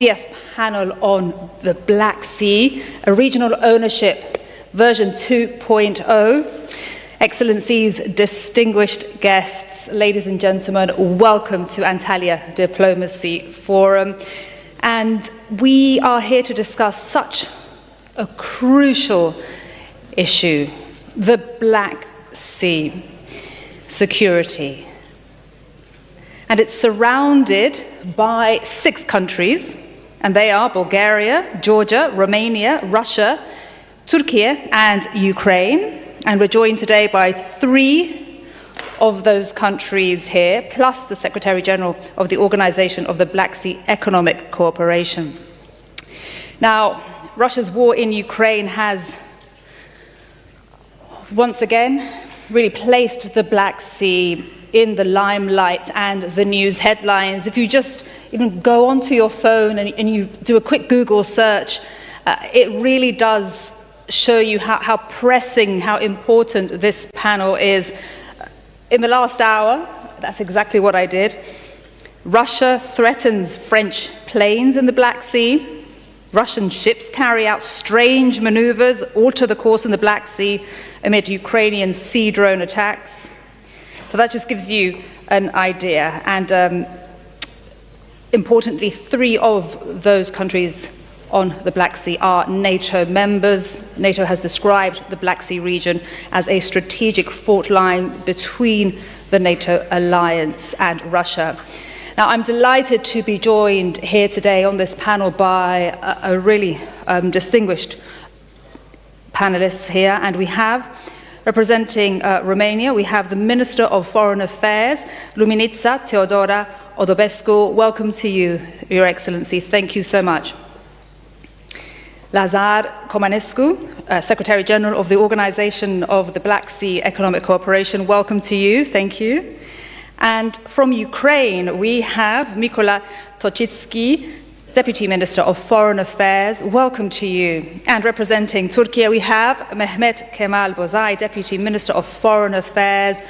PDF panel on the Black Sea, a regional ownership version 2.0. Excellencies, distinguished guests, ladies and gentlemen, welcome to Antalya Diplomacy Forum. And we are here to discuss such a crucial issue, the Black Sea security. And it's surrounded by 6 countries, and they are Bulgaria, Georgia, Romania, Russia, Turkey, and Ukraine. And we're joined today by 3 of those countries here, plus the Secretary General of the Organization of the Black Sea Economic Cooperation. Now, Russia's war in Ukraine has once again really placed the Black Sea in the limelight and the news headlines. If you just even go onto your phone and you do a quick Google search, it really does show you how pressing, how important this panel is. In the last hour, that's exactly what I did. Russia threatens French planes in the Black Sea. Russian ships carry out strange maneuvers, alter the course in the Black Sea amid Ukrainian sea drone attacks. So that just gives you an idea. And importantly, 3 of those countries on the Black Sea are NATO members. NATO has described the Black Sea region as a strategic fault line between the NATO alliance and Russia. Now, I'm delighted to be joined here today on this panel by a really distinguished panelists here, and we have, representing Romania, we have the Minister of Foreign Affairs, Luminița Teodora Odobescu. Welcome to you, Your Excellency. Thank you so much. Lazar Comanescu, Secretary General of the Organization of the Black Sea Economic Cooperation. Welcome to you. Thank you. And from Ukraine, we have Mykola Tochitsky, Deputy Minister of Foreign Affairs. Welcome to you. And representing Turkey, we have Mehmet Kemal Bozay, Deputy Minister of Foreign Affairs.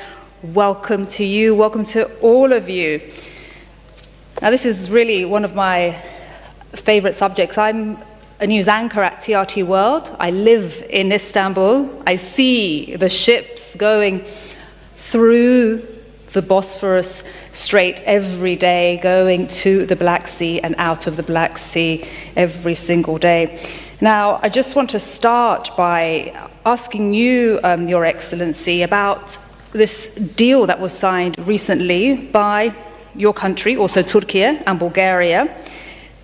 Welcome to you. Welcome to all of you. Now, this is really one of my favorite subjects. I'm a news anchor at TRT World. I live in Istanbul. I see the ships going through the Bosphorus Strait every day, going to the Black Sea and out of the Black Sea every single day. Now, I just want to start by asking you, Your Excellency, about this deal that was signed recently by your country, also Turkey and Bulgaria.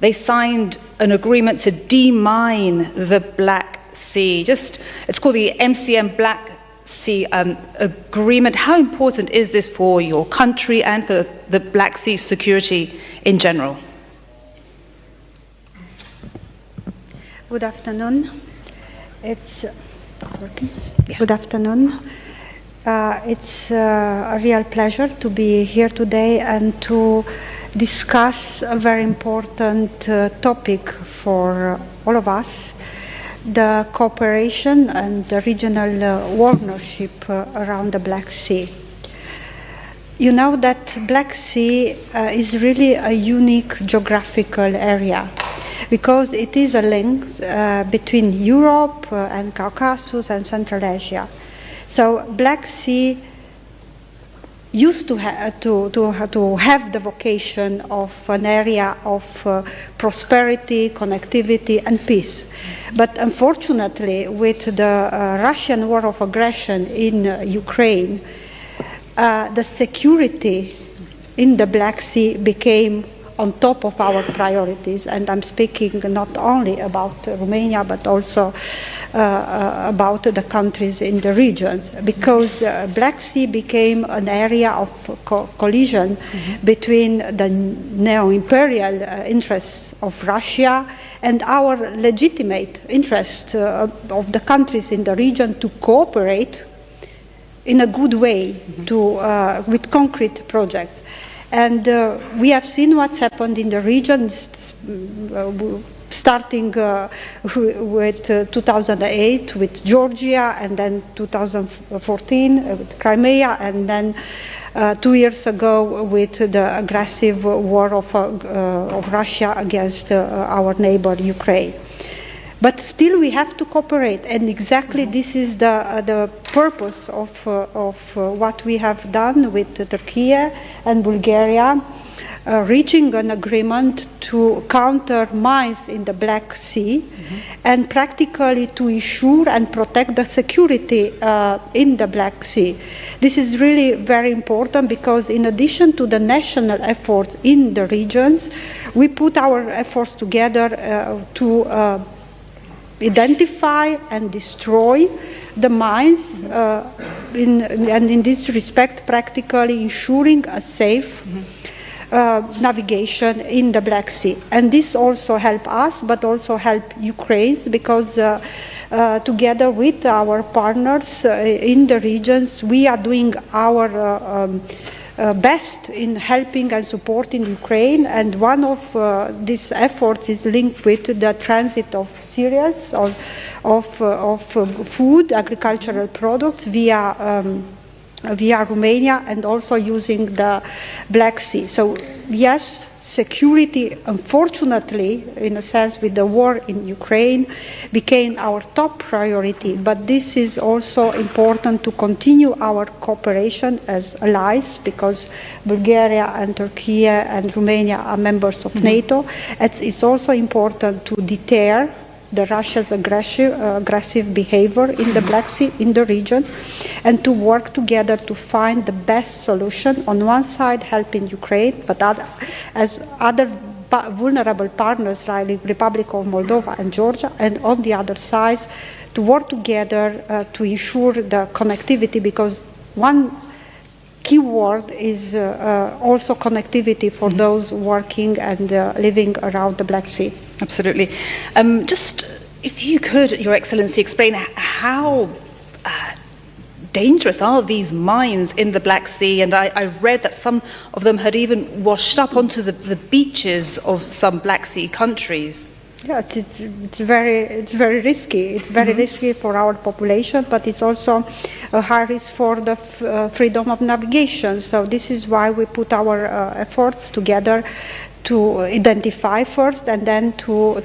They signed an agreement to demine the Black Sea. It's called the MCM Black Sea agreement. How important is this for your country and for the Black Sea security in general? Good afternoon. Good afternoon. It's a real pleasure to be here today and to discuss a very important topic for all of us, the cooperation and the regional ownership around the Black Sea. You know that Black Sea is really a unique geographical area because it is a link between Europe and Caucasus and Central Asia. So Black Sea used to have the vocation of an area of prosperity, connectivity, and peace. But unfortunately, with the Russian war of aggression in Ukraine, the security in the Black Sea became on top of our priorities. And I'm speaking not only about Romania, but also about the countries in the region, because the Black Sea became an area of collision between the neo-imperial interests of Russia and our legitimate interest of the countries in the region to cooperate in a good way with concrete projects. And we have seen what's happened in the region. starting with 2008 with Georgia, and then 2014 with Crimea, and then 2 years ago with the aggressive war of Russia against our neighbor Ukraine. But still we have to cooperate, and exactly this is the purpose of what we have done with Turkey and Bulgaria, reaching an agreement to counter mines in the Black Sea, and practically to ensure and protect the security in the Black Sea. This is really very important because in addition to the national efforts in the regions, we put our efforts together to identify and destroy the mines, and in this respect practically ensuring a safe navigation in the Black Sea. And this also help us, but also help Ukraine, because together with our partners in the regions, we are doing our best in helping and supporting Ukraine. And one of these efforts is linked with the transit of cereals, of food, agricultural products via Romania, and also using the Black Sea. So yes, security, unfortunately, in a sense, with the war in Ukraine, became our top priority. But this is also important to continue our cooperation as allies, because Bulgaria and Turkey and Romania are members of NATO. It's also important to deter the Russia's aggressive behavior in the Black Sea, in the region, and to work together to find the best solution. On one side, helping Ukraine, but as other vulnerable partners like the Republic of Moldova and Georgia, and on the other side, to work together to ensure the connectivity, because one key word is also connectivity for those working and living around the Black Sea. Absolutely. Just, if you could, Your Excellency, explain how dangerous are these mines in the Black Sea? And I read that some of them had even washed up onto the beaches of some Black Sea countries. Yes, it's very risky. It's very risky for our population, but it's also a high risk for the freedom of navigation. So this is why we put our efforts together to identify first, and then to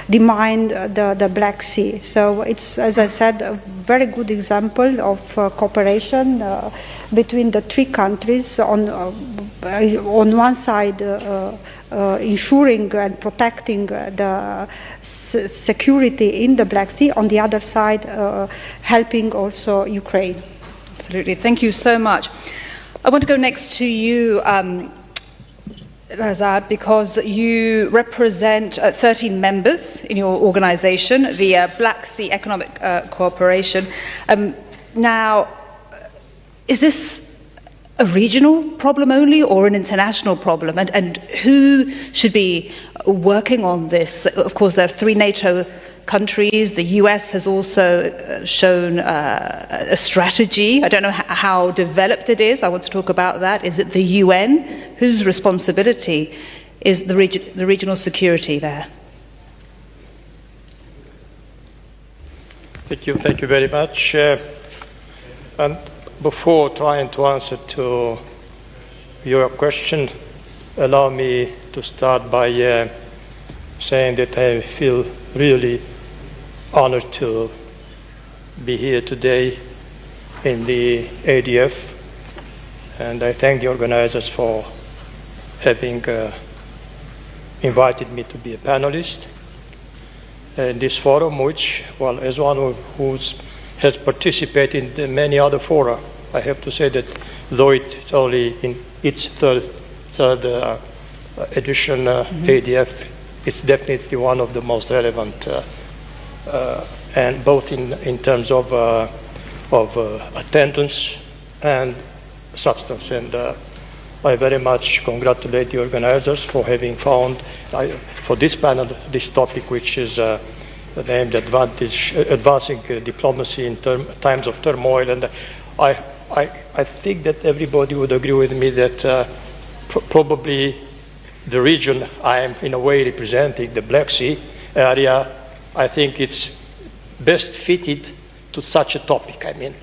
demine the Black Sea. So it's, as I said, a very good example of cooperation between the three countries. On one side, ensuring and protecting the security in the Black Sea. On the other side, helping also Ukraine. Absolutely. Thank you so much. I want to go next to you, Lazar, because you represent 13 members in your organization, the Black Sea Economic Cooperation. Now, is this a regional problem only, or an international problem? And who should be working on this? Of course, there are 3 NATO countries. The US has also shown a strategy. I don't know how developed it is. I want to talk about that. Is it the UN? Whose responsibility is the regional security there? Thank you very much. And before trying to answer to your question, allow me to start by saying that I feel really honored to be here today in the ADF, and I thank the organizers for having invited me to be a panelist in this forum, which, well, as one who has participated in many other fora, I have to say that though it's only in its third edition, ADF, it's definitely one of the most relevant, and both in terms of attendance and substance. And I very much congratulate the organizers for having found, for this panel, this topic, which is named Advancing Diplomacy in Times of Turmoil. And I think that everybody would agree with me that probably the region I am in a way representing, the Black Sea area, I think it's best fitted to such a topic. I mean,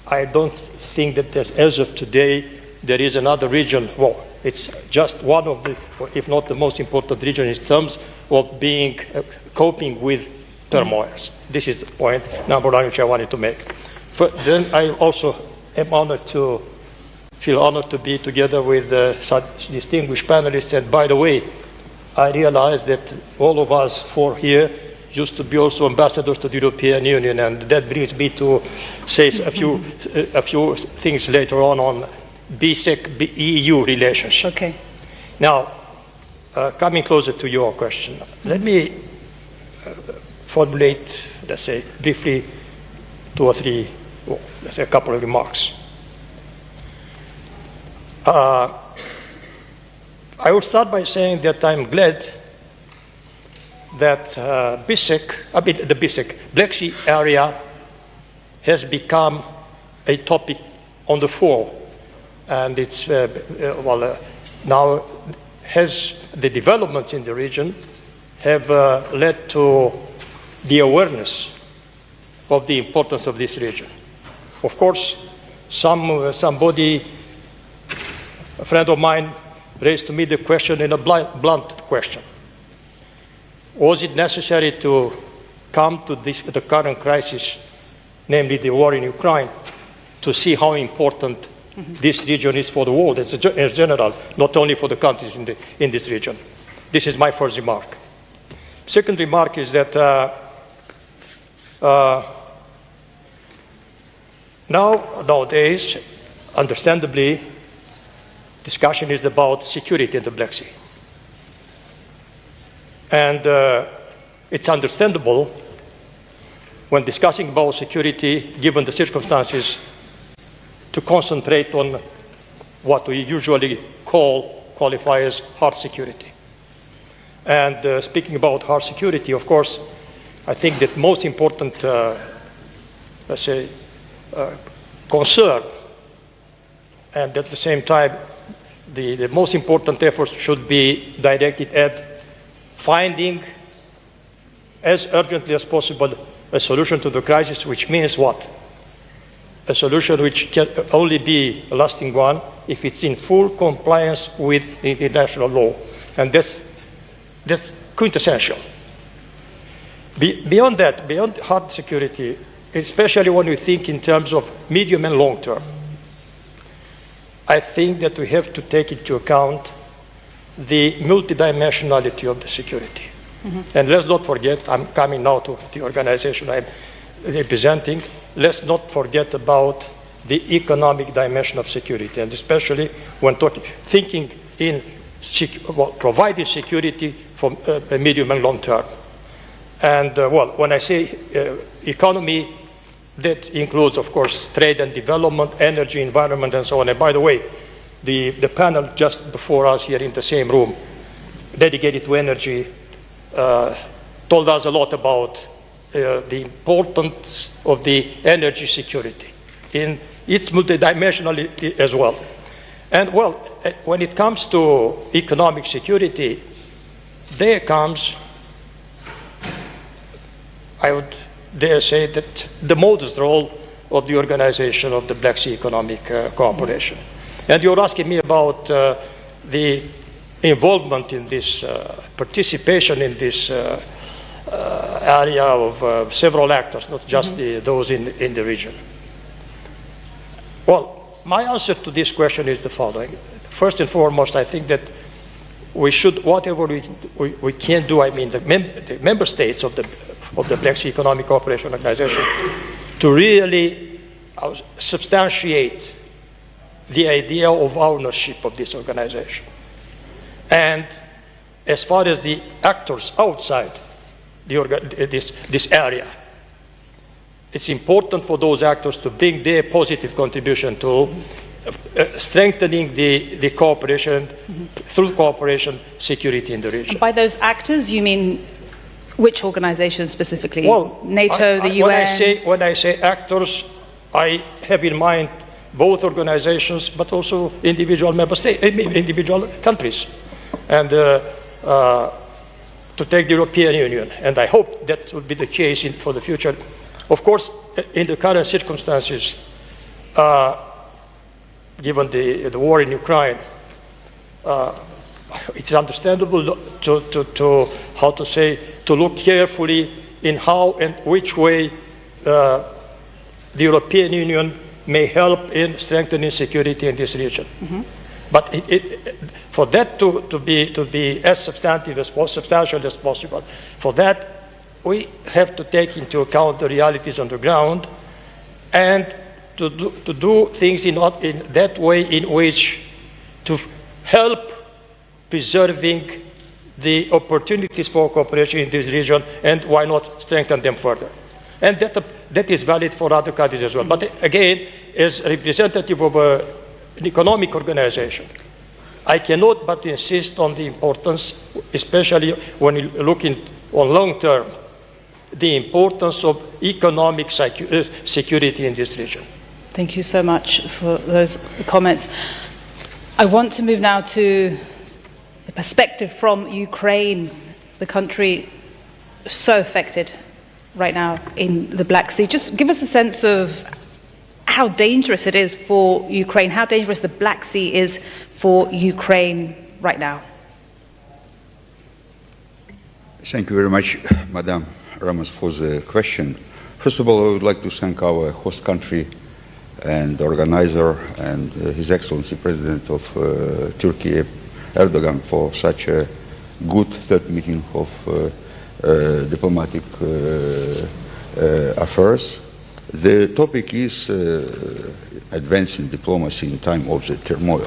I don't think that as of today, there is another region. Well, it's just one of the, if not the most important region in terms of being, coping with turmoils. This is the point number one which I wanted to make. But then I also am feel honored to be together with such distinguished panelists. And by the way, I realize that all of us four here used to be also ambassadors to the European Union, and that brings me to say a few things later on BSEC-EU relationship. Okay. Now, coming closer to your question, let me formulate, let's say, briefly two or three, well, let's say a couple of remarks. I will start by saying that I'm glad that the BSEC, Black Sea area, has become a topic on the fore. And it's, now has the developments in the region have led to the awareness of the importance of this region. Of course, somebody, a friend of mine, raised to me the question in a blunt question. Was it necessary to come to the current crisis, namely the war in Ukraine, to see how important this region is for the world in general, not only for the countries in this region? This is my first remark. Second remark is that nowadays, understandably, discussion is about security in the Black Sea. And it's understandable when discussing about security, given the circumstances, to concentrate on what we usually qualify as hard security. And speaking about hard security, of course, I think that most important, let's say, concern, and at the same time, the most important efforts should be directed at finding, as urgently as possible, a solution to the crisis, which means what? A solution which can only be a lasting one if it's in full compliance with the international law. And that's quintessential. Beyond that, beyond hard security, especially when we think in terms of medium and long term, I think that we have to take into account the multidimensionality of the security. And let's not forget, I'm coming now to the organization I'm representing, let's not forget about the economic dimension of security, and especially when thinking in providing security from a medium and long term. And when I say economy, that includes, of course, trade and development, energy, environment, and so on. And by the way, the panel just before us here in the same room, dedicated to energy, told us a lot about the importance of the energy security in its multidimensionality as well. And when it comes to economic security, there comes, I would dare say, that the modest role of the organization of the Black Sea Economic Cooperation. And you're asking me about the involvement in this, participation in this area of several actors, not just those in the region. Well, my answer to this question is the following. First and foremost, I think that we should, whatever we can do, I mean, the member states of the Black Sea Economic Cooperation Organization, to really substantiate the idea of ownership of this organization. And as far as the actors outside this area, it's important for those actors to bring their positive contribution to strengthening the cooperation, through cooperation, security in the region. By those actors, you mean which organizations specifically? Well, NATO, the UN? When I say actors, I have in mind both organizations, but also individual member states, individual countries. and to take the European Union. And I hope that will be the case for the future. Of course, in the current circumstances, given the war in Ukraine, it's understandable to look carefully in how and which way the European Union may help in strengthening security in this region. Mm-hmm. But for that to be as substantial as possible, for that we have to take into account the realities on the ground and to do things in that way in which to help preserving the opportunities for cooperation in this region, and why not strengthen them further. And that is valid for other countries as well. But again, as representative of an economic organization, I cannot but insist on the importance, especially when you look on long term, the importance of economic security in this region. Thank you so much for those comments. I want to move now to the perspective from Ukraine, the country so affected right now in the Black Sea. Just give us a sense of how dangerous it is for Ukraine, how dangerous the Black Sea is for Ukraine right now. Thank you very much, Madam Ramos, for the question. First of all, I would like to thank our host country and organizer and His Excellency President of Turkey, Erdogan, for such a good third meeting of diplomatic affairs. The topic is advancing diplomacy in time of the turmoil.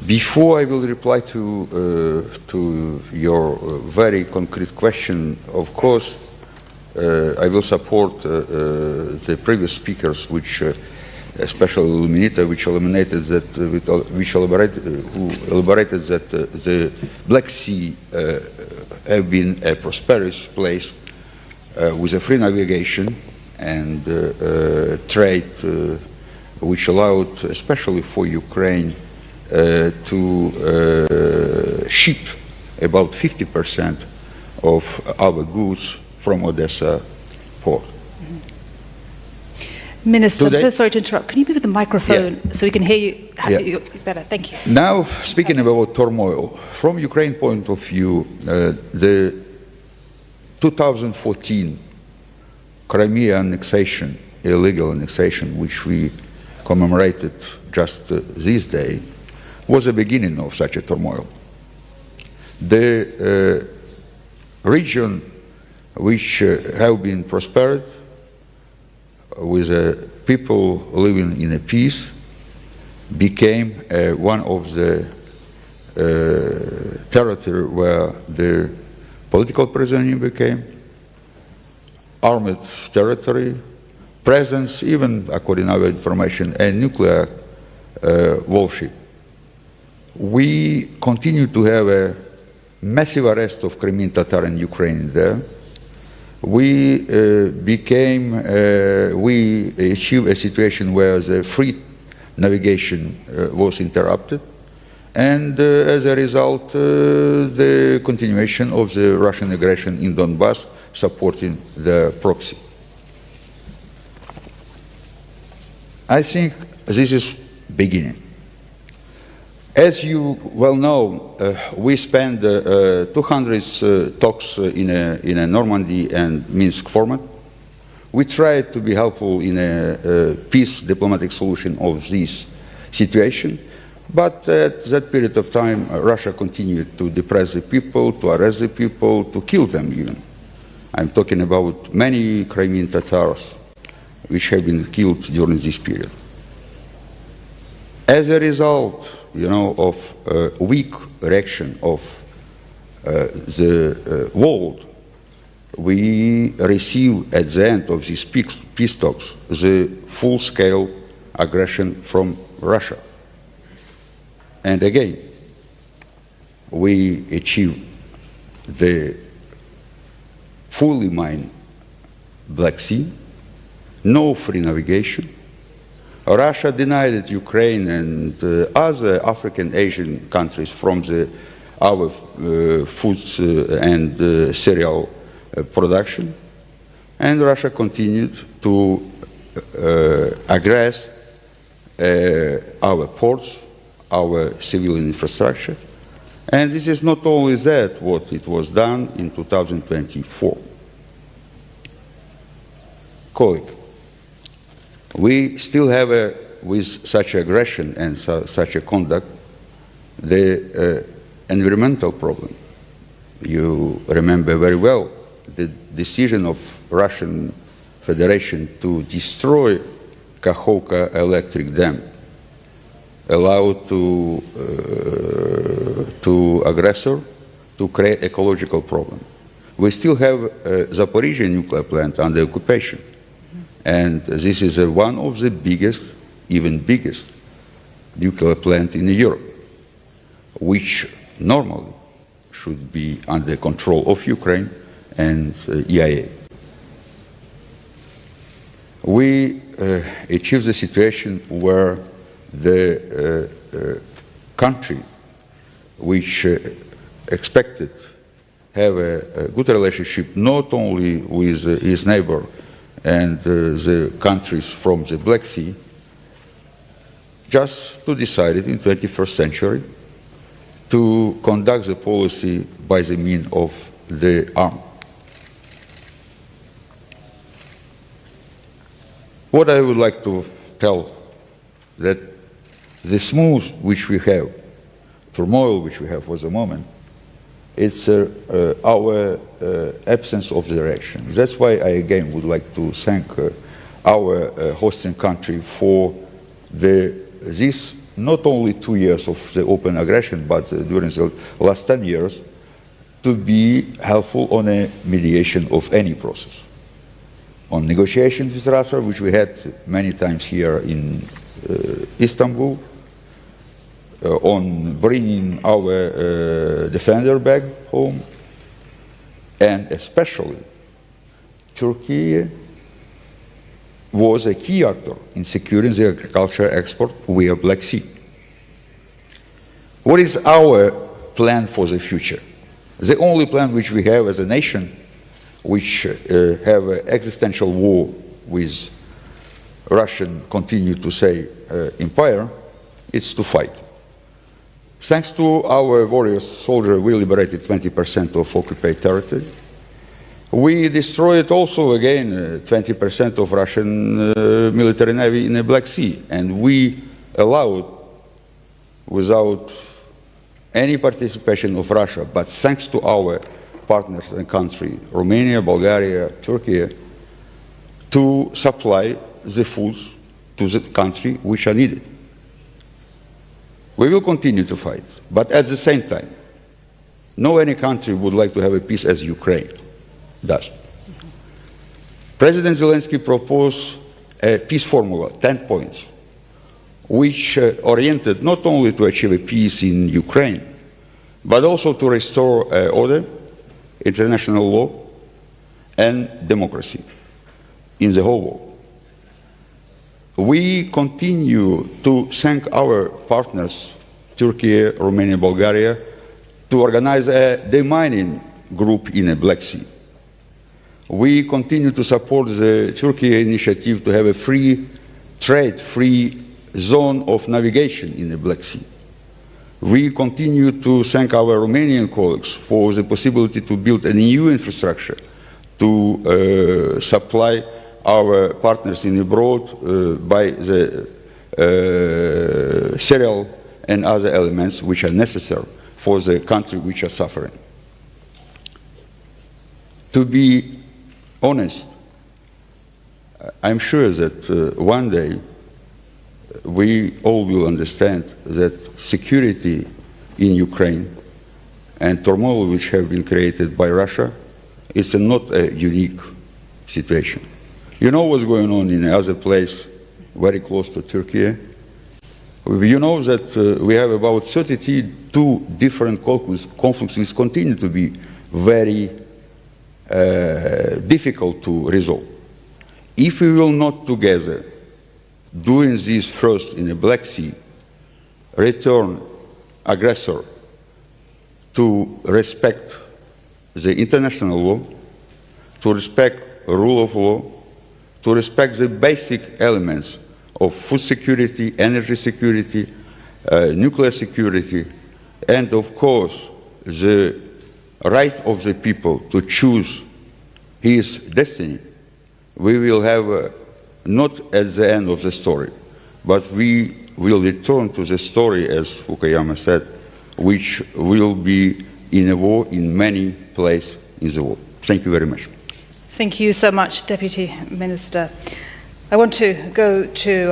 Before I will reply to your very concrete question, of course, I will support the previous speakers, which especially Illuminator, which elaborated that the Black Sea have been a prosperous place with a free navigation and trade, which allowed, especially for Ukraine, to ship about 50% of our goods from Odessa port. Minister, I'm so sorry to interrupt. Can you move the microphone so we can hear you better? Thank you. Now, speaking about turmoil, from Ukraine point of view, the 2014 Crimea annexation, illegal annexation, which we commemorated just this day, was the beginning of such a turmoil. The region which have been prospered with people living in a peace became one of the territory where the political prisoner became armed territory, presence, even according to our information, a nuclear warship. We continue to have a massive arrest of Crimean Tatar and Ukrainian there. We achieved a situation where the free navigation was interrupted, and as a result, the continuation of the Russian aggression in Donbass, supporting the proxy. I think this is beginning. As you well know, we spent 200 talks in a Normandy and Minsk format. We tried to be helpful in a peace diplomatic solution of this situation, but at that period of time, Russia continued to depress the people, to arrest the people, to kill them even. I'm talking about many Crimean Tatars which have been killed during this period. As a result, of weak reaction of the world, we receive at the end of these peace talks the full-scale aggression from Russia. And again, we achieve the fully mined Black Sea, no free navigation, Russia denied that Ukraine and other African Asian countries from our foods and cereal production, and Russia continued to aggress our ports, our civilian infrastructure, and this is not only that what it was done in 2024. Colleague, we still have, with such aggression and such a conduct, the environmental problem. You remember very well the decision of Russian Federation to destroy Kakhovka electric dam, allowed to aggressor to create ecological problem. We still have Zaporizhzhia nuclear plant under occupation. And this is one of the biggest, even biggest, nuclear plant in Europe, which normally should be under control of Ukraine and EIA. We achieved the situation where the country which expected have a good relationship not only with his neighbor and the countries from the Black Sea, just to decide in the 21st century to conduct the policy by the means of the arm. What I would like to tell, that the smooth which we have, turmoil which we have for the moment, it's our absence of direction. That's why I again would like to thank our hosting country for this not only 2 years of the open aggression, but during the last 10 years, to be helpful on a mediation of any process. On negotiations with Russia, which we had many times here in Istanbul, on bringing our defender back home, and especially Turkey was a key actor in securing the agriculture export via Black Sea. What is our plan for the future? The only plan which we have as a nation, which have an existential war with Russian, continue to say, empire, it's to fight. Thanks to our warriors, soldiers, we liberated 20% of occupied territory. We destroyed also, again, 20% of Russian military navy in the Black Sea, and we allowed, without any participation of Russia, but thanks to our partners and country, Romania, Bulgaria, Turkey, to supply the foods to the country which are needed. We will continue to fight, but at the same time, no any country would like to have a peace as Ukraine does. President Zelensky proposed a peace formula, 10 points, which oriented not only to achieve a peace in Ukraine, but also to restore order, international law, and democracy in the whole world. We continue to thank our partners, Turkey, Romania, Bulgaria, to organize a demining group in the Black Sea. We continue to support the Turkey initiative to have a free trade, free zone of navigation in the Black Sea. We continue to thank our Romanian colleagues for the possibility to build a new infrastructure to supply our partners in abroad by the cereal and other elements which are necessary for the country which are suffering. To be honest, I'm sure that one day we all will understand that security in Ukraine and turmoil which have been created by Russia is not a unique situation. You know what's going on in another place very close to Turkey? You know that we have about 32 different conflicts which continue to be very difficult to resolve. If we will not together doing this first in the Black Sea, return aggressor to respect the international law, to respect rule of law, to respect the basic elements of food security, energy security, nuclear security, and of course the right of the people to choose his destiny, we will have not at the end of the story, but we will return to the story, as Fukuyama said, which will be in a war in many places in the world. Thank you very much. Thank you so much, Deputy Minister. I want to go to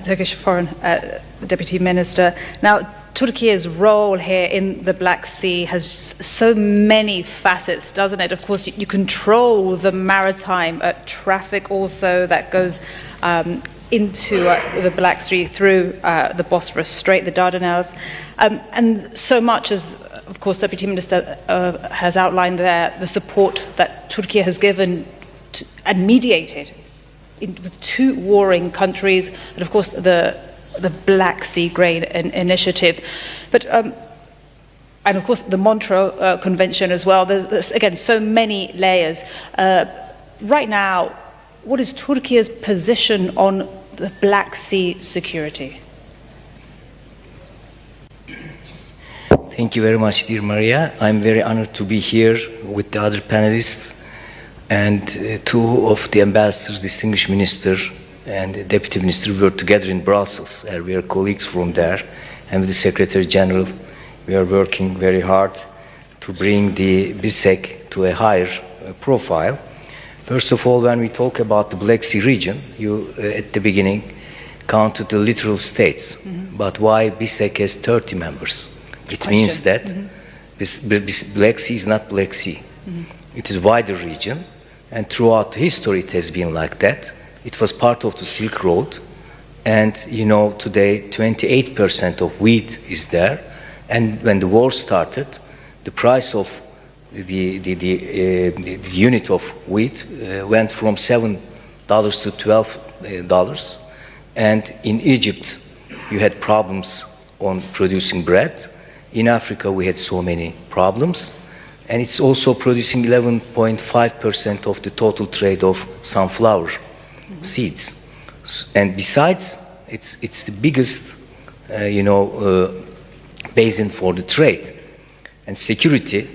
Turkish Foreign Deputy Minister. Now, Turkey's role here in the Black Sea has so many facets, doesn't it? Of course, you control the maritime traffic also that goes into the Black Sea through the Bosphorus Strait, the Dardanelles, and so much as, of course, Deputy Minister has outlined there, the support that Turkey has given and mediated with two warring countries, and of course the Black Sea Grain Initiative, but and of course the Montreux Convention as well. There's again so many layers. Right now, what is Turkey's position on the Black Sea security? Thank you very much, dear Maria. I'm very honored to be here with the other panelists and two of the ambassadors, distinguished minister and the deputy minister were together in Brussels. We are colleagues from there, and with the Secretary General, we are working very hard to bring the BISEC to a higher profile. First of all, when we talk about the Black Sea region, you at the beginning counted the littoral states, but why BISEC has 30 members? It means that Black Sea is not Black Sea. It is a wider region, and throughout history it has been like that. It was part of the Silk Road, and you know today 28% of wheat is there. And when the war started, the price of the unit of wheat went from $7 to $12. And in Egypt, you had problems on producing bread. In Africa, we had so many problems. And it's also producing 11.5% of the total trade of sunflower seeds. And besides, it's the biggest, basin for the trade. And security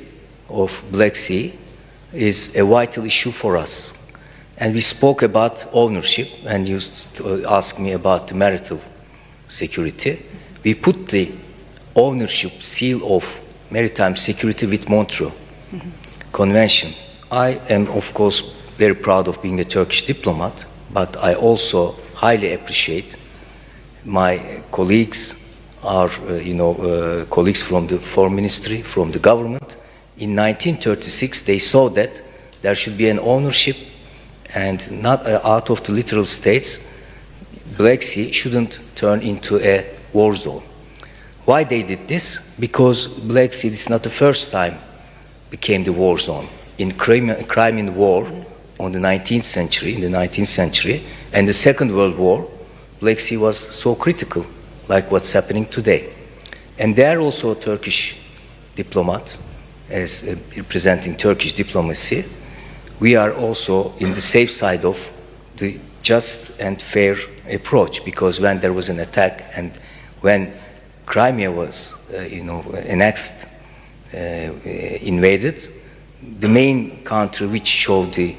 of Black Sea is a vital issue for us. And we spoke about ownership, and you asked me about the marital security. We put the ownership seal of maritime security with Montreux Convention. I am, of course, very proud of being a Turkish diplomat, but I also highly appreciate my colleagues, our colleagues from the Foreign Ministry, from the government. In 1936, they saw that there should be an ownership, and not out of the littoral states, Black Sea shouldn't turn into a war zone. Why they did this? Because Black Sea is not the first time became the war zone. In Crimean War in the 19th century, and the Second World War, Black Sea was so critical, like what's happening today. And there also Turkish diplomats, as representing Turkish diplomacy, we are also in the safe side of the just and fair approach, because when there was an attack and when Crimea was, annexed, invaded, the main country which showed the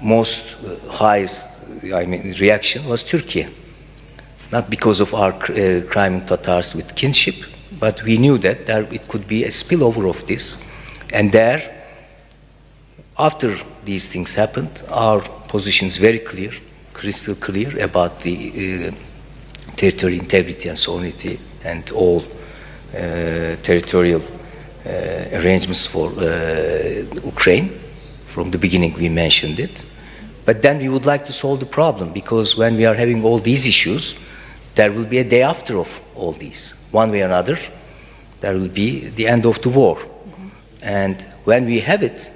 most highest, reaction was Turkey. Not because of our Crimean Tatars with kinship, but we knew that it could be a spillover of this. And there, after these things happened, our position is very clear, crystal clear about the territorial integrity and sovereignty and all territorial arrangements for Ukraine. From the beginning we mentioned it. But then we would like to solve the problem, because when we are having all these issues, there will be a day after of all these. One way or another, there will be the end of the war. And when we have it,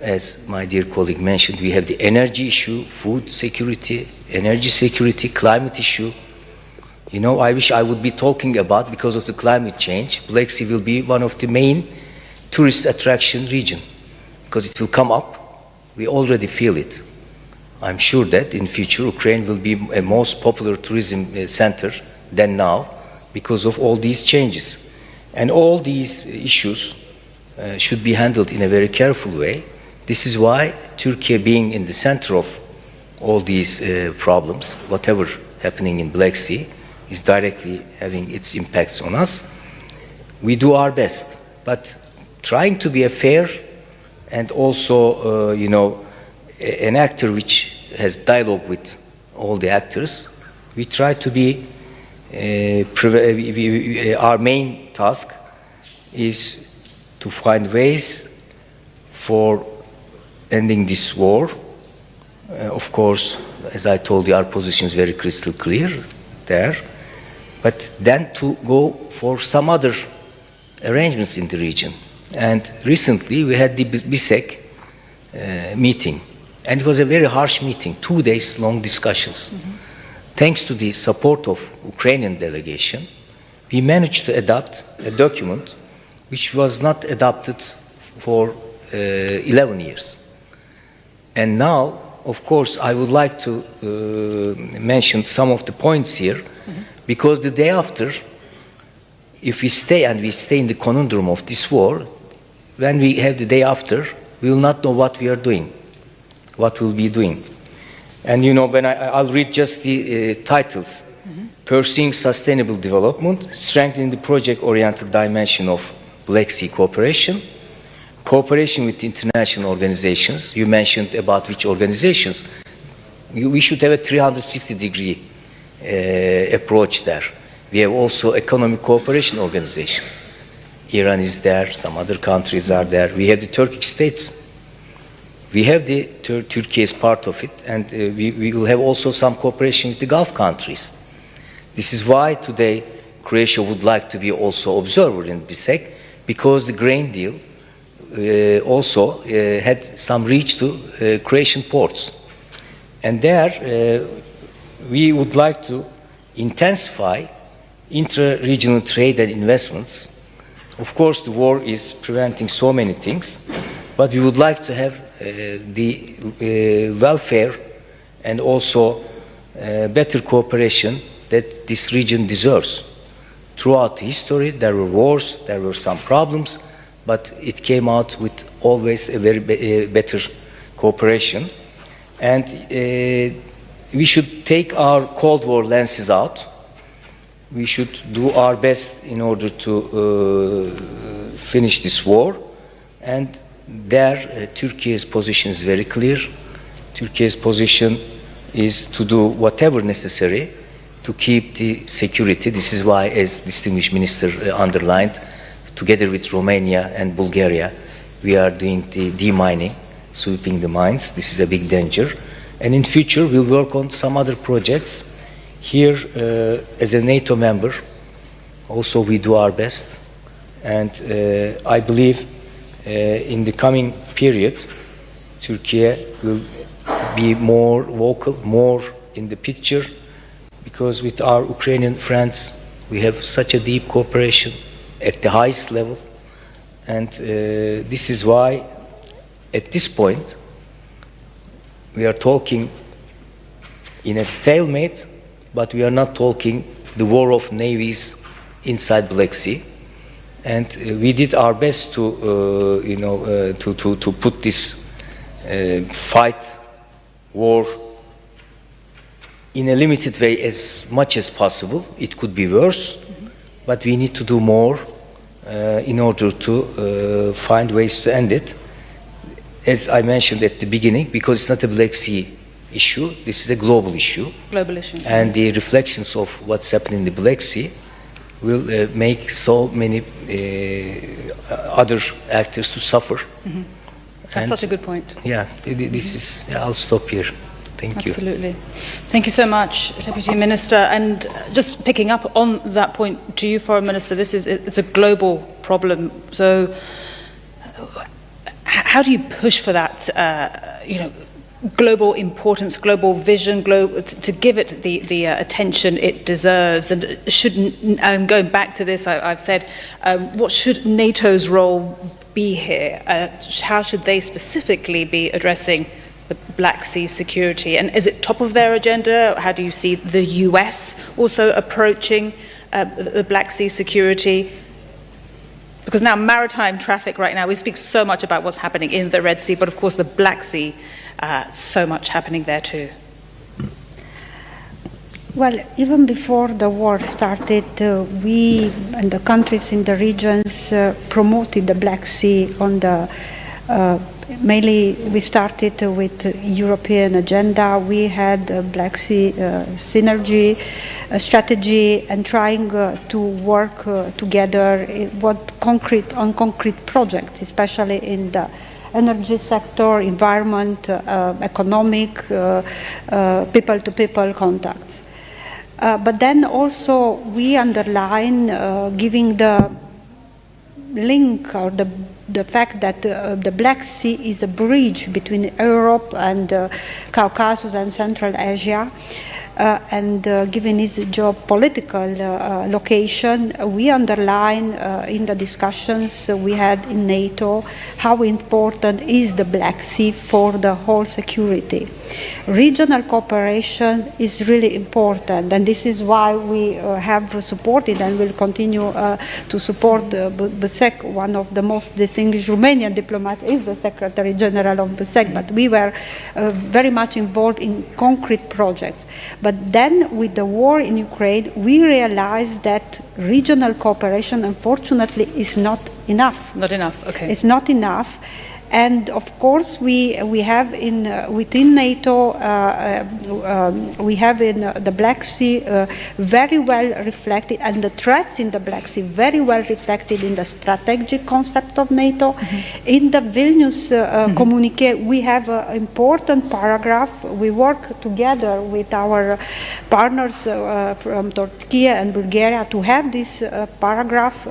as my dear colleague mentioned, we have the energy issue, food security, energy security, climate issue. You know, I wish I would be talking about, because of the climate change, Black Sea will be one of the main tourist attraction region, because it will come up. We already feel it. I'm sure that in future Ukraine will be a most popular tourism center than now, because of all these changes. And all these issues should be handled in a very careful way. This is why Turkey, being in the center of all these problems, whatever happening in Black Sea, is directly having its impacts on us. We do our best, but trying to be a fair and also, you know, an actor which has dialogue with all the actors, we try to be, our main task is to find ways for ending this war. Of course, as I told you, our position is very crystal clear there, but then to go for some other arrangements in the region. And recently we had the BISEC meeting, and it was a very harsh meeting, 2 days long discussions. Thanks to the support of Ukrainian delegation, we managed to adopt a document which was not adopted for 11 years. And now, of course, I would like to mention some of the points here, because the day after, if we stay and we stay in the conundrum of this war, when we have the day after, we will not know what we are doing, what we'll be doing. And you know, when I'll read just the titles. Pursuing Sustainable Development, Strengthening the Project-Oriented Dimension of Black Sea Cooperation, Cooperation with international organizations. You mentioned about which organizations. We should have a 360-degree approach there. We have also Economic Cooperation Organization. Iran is there, some other countries are there. We have the Turkish states. We have the Turkey as part of it, and we will have also some cooperation with the Gulf countries. This is why today Croatia would like to be also observer in BISEC, because the grain deal also had some reach to Croatian ports. And there we would like to intensify intra-regional trade and investments. Of course, the war is preventing so many things, but we would like to have the welfare and also better cooperation that this region deserves. Throughout history, there were wars, there were some problems, but it came out with always a very better cooperation. And we should take our Cold War lenses out. We should do our best in order to finish this war. And there, Turkey's position is very clear. Turkey's position is to do whatever necessary to keep the security. This is why, as distinguished minister underlined, together with Romania and Bulgaria, we are doing the demining, sweeping the mines. This is a big danger. And in future, we'll work on some other projects. Here, as a NATO member, also we do our best. And I believe in the coming period, Turkey will be more vocal, more in the picture, because with our Ukrainian friends, we have such a deep cooperation at the highest level. And this is why, at this point, we are talking in a stalemate, but we are not talking the war of navies inside Black Sea. And we did our best to, to put this fight, war, in a limited way as much as possible. It could be worse, but we need to do more in order to find ways to end it. As I mentioned at the beginning, because it's not a Black Sea issue, this is a global issue. Global issue. And the reflections of what's happening in the Black Sea will make so many other actors to suffer. That's such a good point. Yeah, this is, I'll stop here. Thank you. Absolutely. Thank you so much, Deputy Minister. And just picking up on that point to you, Foreign Minister, it's a global problem. So how do you push for that, global importance, global vision, to give it the attention it deserves? And going back to this, I've said, what should NATO's role be here? How should they specifically be addressing the Black Sea security? And is it top of their agenda? How do you see the US also approaching the Black Sea security? Because now maritime traffic right now, we speak so much about what's happening in the Red Sea, but of course the Black Sea, so much happening there too. Well, even before the war started, we and the countries in the regions promoted the Black Sea on the mainly we started with European agenda. We had a Black Sea synergy strategy and trying to work together on concrete projects, especially in the energy sector, environment, economic, people-to-people contacts. But then also we underline giving the link or the fact that the Black Sea is a bridge between Europe and Caucasus and Central Asia. And given its geopolitical location, we underline in the discussions we had in NATO how important is the Black Sea for the whole security. Regional cooperation is really important, and this is why we have supported and will continue to support BSEC. One of the most distinguished Romanian diplomats is the Secretary General of BSEC, but we were very much involved in concrete projects. But then with the war in Ukraine, we realized that regional cooperation, unfortunately, is not enough. Not enough, okay. It's not enough. And of course, we have within NATO, we have in the Black Sea very well reflected, and the threats in the Black Sea very well reflected in the strategic concept of NATO. Mm-hmm. In the Vilnius communique, we have an important paragraph. We work together with our partners from Turkey and Bulgaria to have this paragraph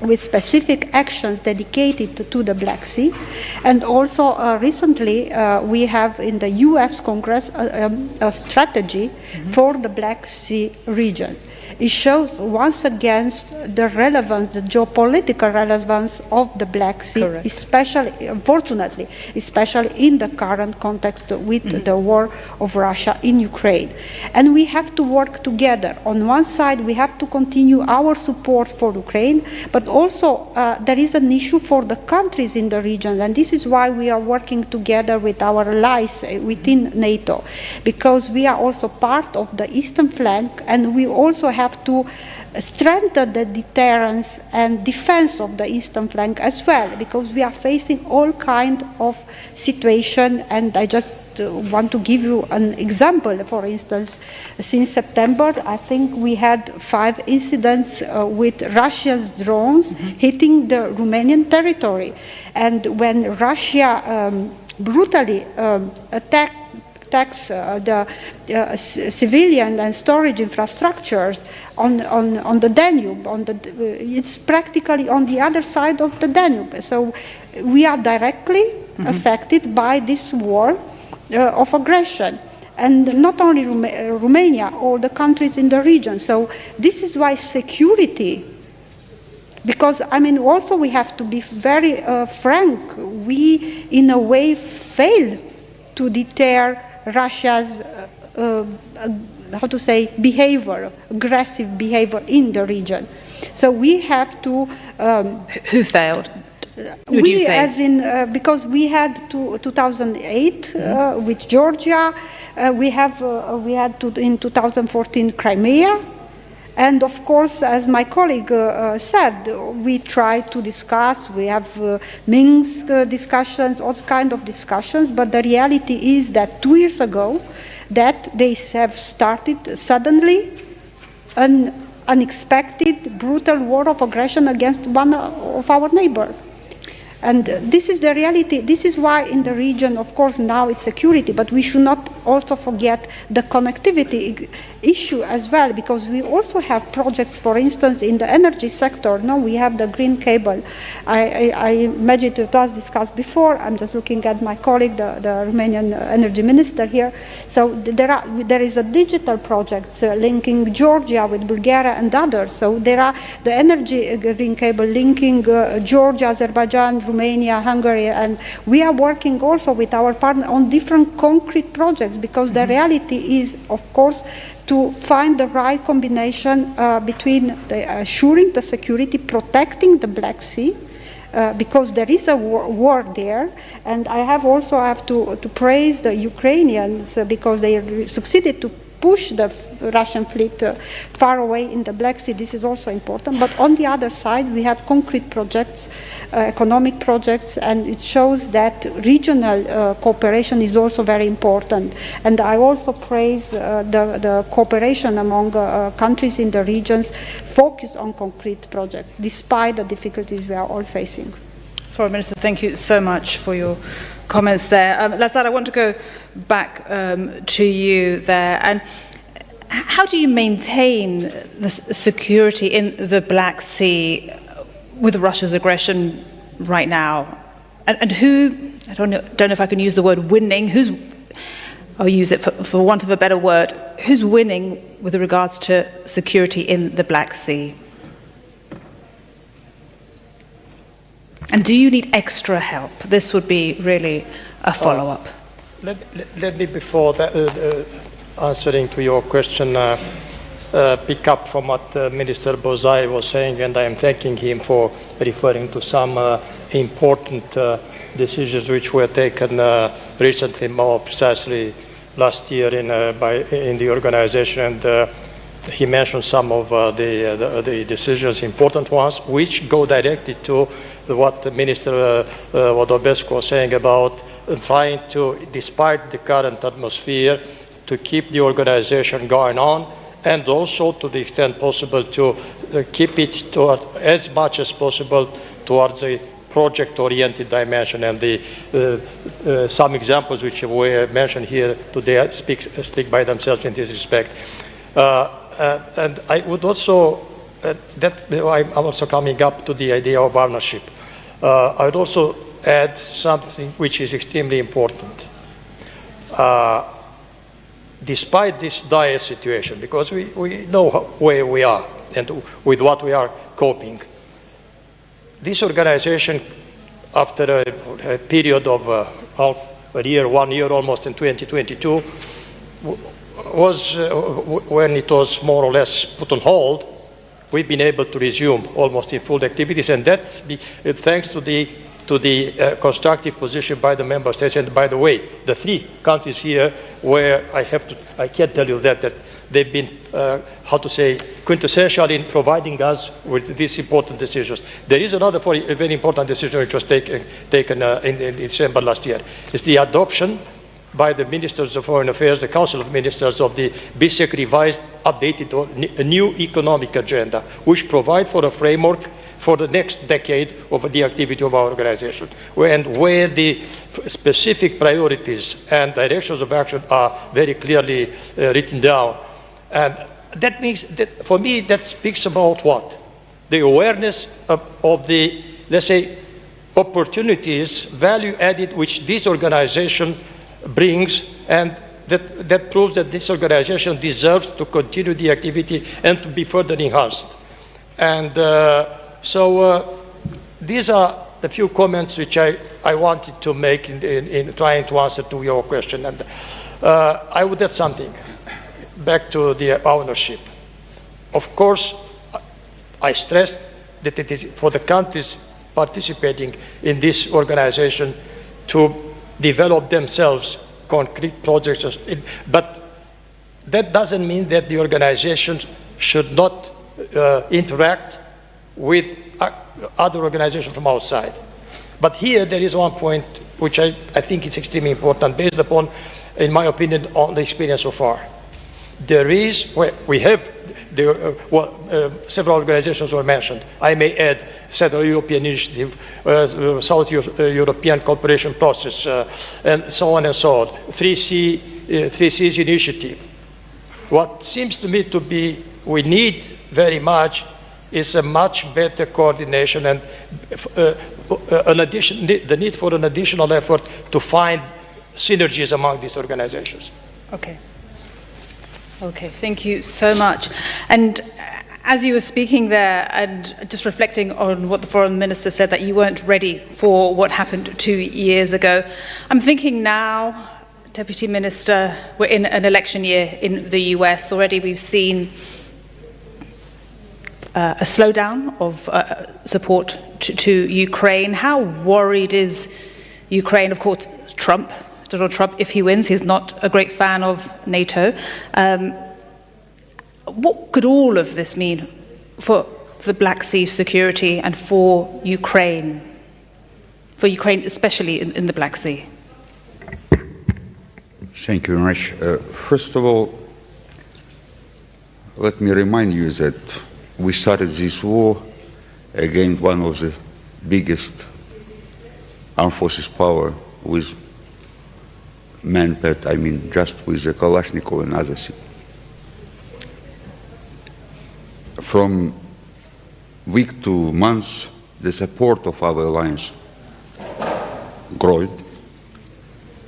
with specific actions dedicated to the Black Sea. And also recently we have in the US Congress a strategy for the Black Sea region. It shows once again the relevance, the geopolitical relevance of the Black Sea, correct, especially, unfortunately, especially in the current context with the war of Russia in Ukraine. And we have to work together. On one side, we have to continue our support for Ukraine, but also there is an issue for the countries in the region, and this is why we are working together with our allies within NATO, because we are also part of the eastern flank, and we also have to strengthen the deterrence and defense of the eastern flank as well, because we are facing all kinds of situation. And I just want to give you an example. For instance, since September, I think we had 5 incidents with Russia's drones hitting the Romanian territory. And when Russia brutally attacks the civilian and storage infrastructures on the Danube, it's practically on the other side of the Danube. So we are directly affected by this war of aggression. And not only Romania, all the countries in the region. So this is why security, because I mean also we have to be very frank, we in a way fail to deter Russia's behavior, aggressive behavior in the region. So we have to. Who failed? Would you say? As in, because we had 2008 with Georgia, we had in 2014 Crimea. And of course, as my colleague said, we try to discuss, we have Minsk discussions, all kinds of discussions, but the reality is that 2 years ago, that they have started suddenly an unexpected, brutal war of aggression against one of our neighbors. And this is the reality. This is why in the region, of course, now it's security, but we should not also forget the connectivity issue as well, because we also have projects, for instance, in the energy sector. No, we have the green cable. I imagine it was discussed before. I'm just looking at my colleague, the Romanian energy minister here. So there is a digital project linking Georgia with Bulgaria and others. So there are the energy green cable linking Georgia, Azerbaijan, Romania, Hungary, and we are working also with our partner on different concrete projects, because the reality is, of course, to find the right combination between assuring the security, protecting the Black Sea, because there is a war there, and I have to praise the Ukrainians because they succeeded to push the Russian fleet far away in the Black Sea. This is also important. But on the other side, we have concrete projects, economic projects, and it shows that regional cooperation is also very important. And I also praise the cooperation among countries in the regions, focus on concrete projects, despite the difficulties we are all facing. Foreign Minister, thank you so much for your comments there. Lazar, I want to go back to you there. And how do you maintain the security in the Black Sea with Russia's aggression right now? And who, I don't know if I can use the word winning, I'll use it for want of a better word, who's winning with regards to security in the Black Sea? And do you need extra help? This would be really a follow-up. Let me, before that, answering to your question, pick up from what Minister Bozai was saying, and I am thanking him for referring to some important decisions which were taken recently, more precisely last year in the organization. And he mentioned some of the decisions, important ones, which go directly to what Minister Vodobescu was saying about trying to, despite the current atmosphere, to keep the organization going on, and also to the extent possible to keep it toward, as much as possible towards a project-oriented dimension. And some examples which were mentioned here today speak by themselves in this respect. And I would also, I'm also coming up to the idea of ownership. I would also add something which is extremely important. Despite this dire situation, because we know where we are and with what we are coping, this organization, after a period of half a year, 1 year almost in 2022, was, when it was more or less put on hold, we've been able to resume almost in full activities, and that's thanks to the constructive position by the member states. And by the way, the 3 countries here where I can't tell you that they've been, quintessential in providing us with these important decisions. There is another very important decision which was taken in December last year. It's the adoption by the Ministers of Foreign Affairs, the Council of Ministers of the BISEC revised, updated, a new economic agenda, which provide for a framework for the next decade of the activity of our organization, where the specific priorities and directions of action are very clearly written down. And that means that, for me, that speaks about what? The awareness of the, let's say, opportunities, value added, which this organization brings, and that proves that this organization deserves to continue the activity and to be further enhanced. And so these are the few comments which I wanted to make in trying to answer to your question. And I would add something back to the ownership. Of course, I stressed that it is for the countries participating in this organization to develop themselves concrete projects. But that doesn't mean that the organization should not interact with other organizations from outside. But here there is one point which I think is extremely important, based upon, in my opinion, on the experience so far. We have several organizations were mentioned. I may add Central European Initiative, South European Cooperation Process, and so on and so on. 3Cs initiative. What seems to me to be we need very much is a much better coordination and the need for an additional effort to find synergies among these organizations. Okay. Okay, thank you so much. And as you were speaking there and just reflecting on what the foreign minister said, that you weren't ready for what happened 2 years ago, I'm thinking now, Deputy Minister, we're in an election year in the US. Already we've seen a slowdown of support to Ukraine. How worried is Ukraine? Of course, Donald Trump, if he wins, he's not a great fan of NATO. What could all of this mean for the Black Sea security and for Ukraine especially in the Black Sea? Thank you very much. First of all, let me remind you that we started this war against one of the biggest armed forces power with man-pad, I mean just with the Kalashnikov and others. From week to months, the support of our alliance grew.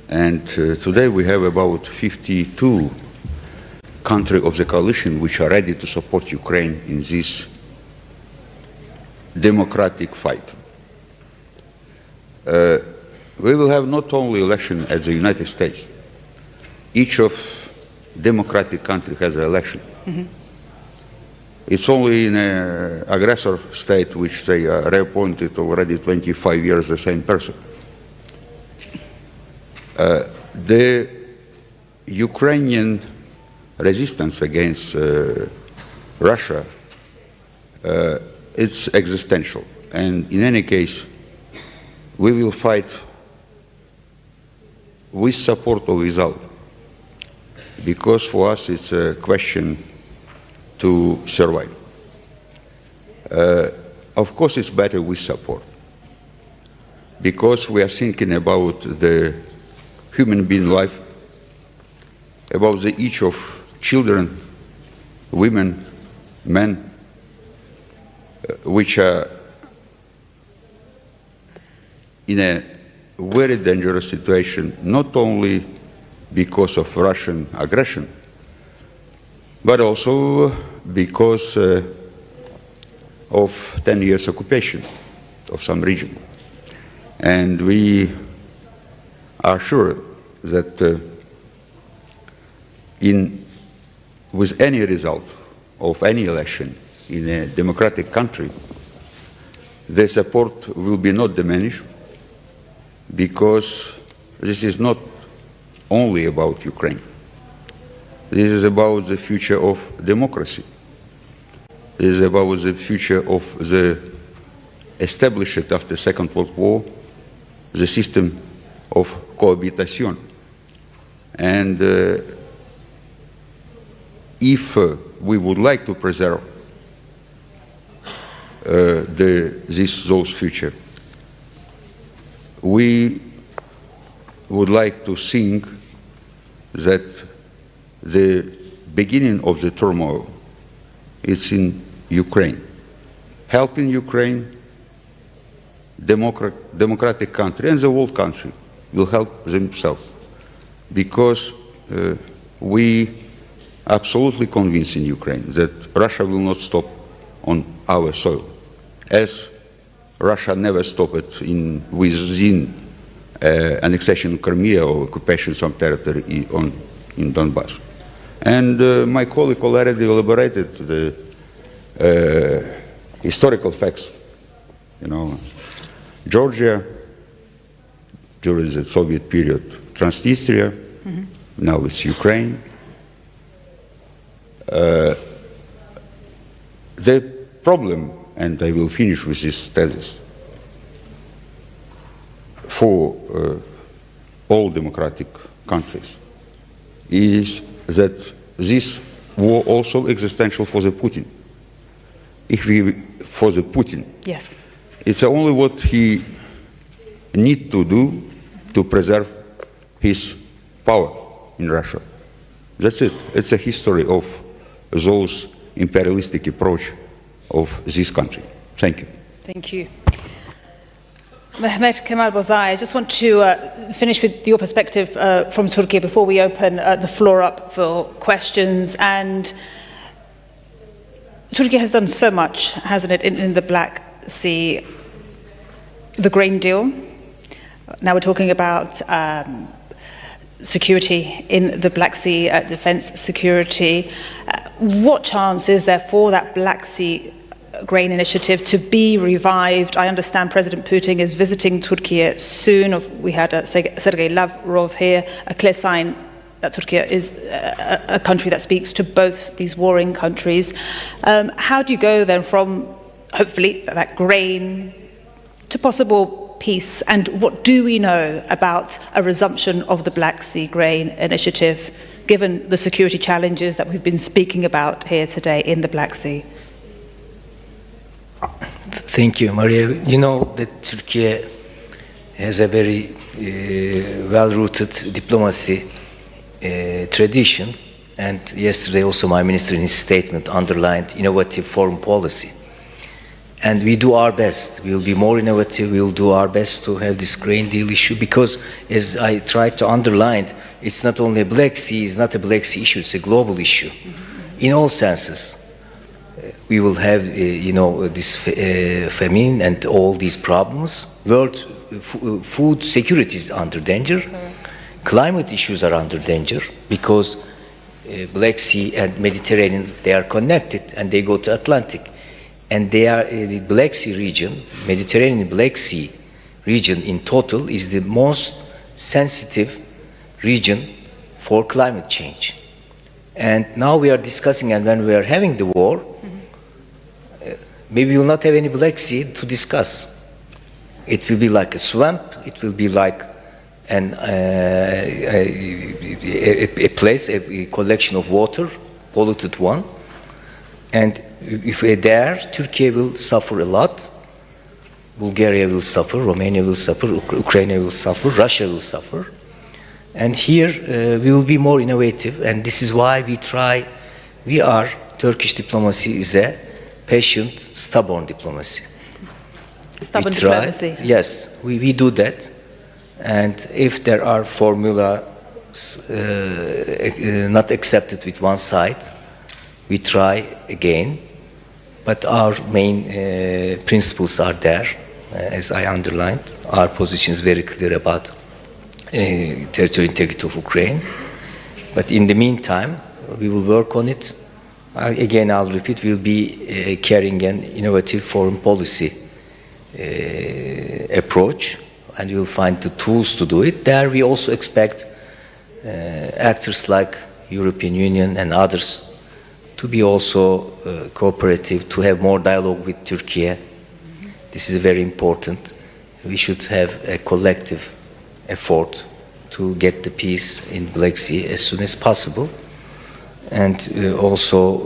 And today we have about 52 countries of the coalition which are ready to support Ukraine in this democratic fight. We will have not only election as the United States. Each of democratic countries has an election. Mm-hmm. It's only in an aggressor state which they reappointed already 25 years the same person. The Ukrainian resistance against Russia, it's existential. And in any case, we will fight with support or without, because for us it's a question to survive. Of course it's better with support, because we are thinking about the human being life, about the each of children, women, men, which are in a very dangerous situation, not only because of Russian aggression, but also because of 10 years occupation of some region. And we are sure that with any result of any election in a democratic country, the support will be not diminished, because this is not only about Ukraine. This is about the future of democracy. This is about the future of the established after the Second World War, the system of cohabitation. And if we would like to preserve those future, we would like to think that the beginning of the turmoil is in Ukraine. Helping Ukraine, democratic country, and the whole country will help themselves, because we absolutely convinced in Ukraine that Russia will not stop on our soil, as Russia never stopped within annexation of Crimea or occupation of some territory in Donbass. And my colleague already elaborated the historical facts. You know, Georgia, during the Soviet period, Transnistria, mm-hmm. Now it's Ukraine. The problem, and I will finish with this thesis, for all democratic countries is that this war also existential for the Putin. For the Putin. Yes. It's only what he needs to do to preserve his power in Russia. That's it. It's a history of those imperialistic approach of this country. Thank you. Thank you. Mehmet Kemal Bozai, I just want to finish with your perspective from Turkey before we open the floor up for questions. And Turkey has done so much, hasn't it, in the Black Sea? The grain deal. Now we're talking about security in the Black Sea, defense security. What chance is there for that Black Sea grain initiative to be revived? I understand President Putin is visiting Turkey soon. We had Sergei Lavrov here, a clear sign that Turkey is a country that speaks to both these warring countries. How do you go then from, hopefully, that grain to possible peace? And what do we know about a resumption of the Black Sea grain initiative, given the security challenges that we've been speaking about here today in the Black Sea? Thank you, Maria. You know that Turkey has a very well-rooted diplomacy tradition, and yesterday also my minister in his statement underlined innovative foreign policy. And we do our best. We will be more innovative. We will do our best to have this grain deal issue, because, as I tried to underline, it's not only a Black Sea, it's not a Black Sea issue, it's a global issue. In all senses, we will have, this famine and all these problems. World food security is under danger. Climate issues are under danger, because Black Sea and Mediterranean, they are connected and they go to Atlantic. And they are the Black Sea region, Mediterranean Black Sea region in total is the most sensitive region for climate change. And now we are discussing, and when we are having the war, maybe we will not have any Black Sea to discuss. It will be like a swamp, it will be like a place, a collection of water, polluted one. And if we're there, Turkey will suffer a lot, Bulgaria will suffer, Romania will suffer, Ukraine will suffer, Russia will suffer. And here we will be more innovative, and this is why Turkish diplomacy is a patient, stubborn diplomacy. Stubborn diplomacy. Yes, we do that. And if there are formulas not accepted with one side, we try again. But our main principles are there, as I underlined. Our position is very clear about territorial integrity of Ukraine. But in the meantime, we will work on it. Again, I'll repeat, we'll be carrying an innovative foreign policy approach, and we'll find the tools to do it. There we also expect actors like European Union and others to be also cooperative, to have more dialogue with Turkey. This is very important. We should have a collective effort to get the peace in Black Sea as soon as possible. And also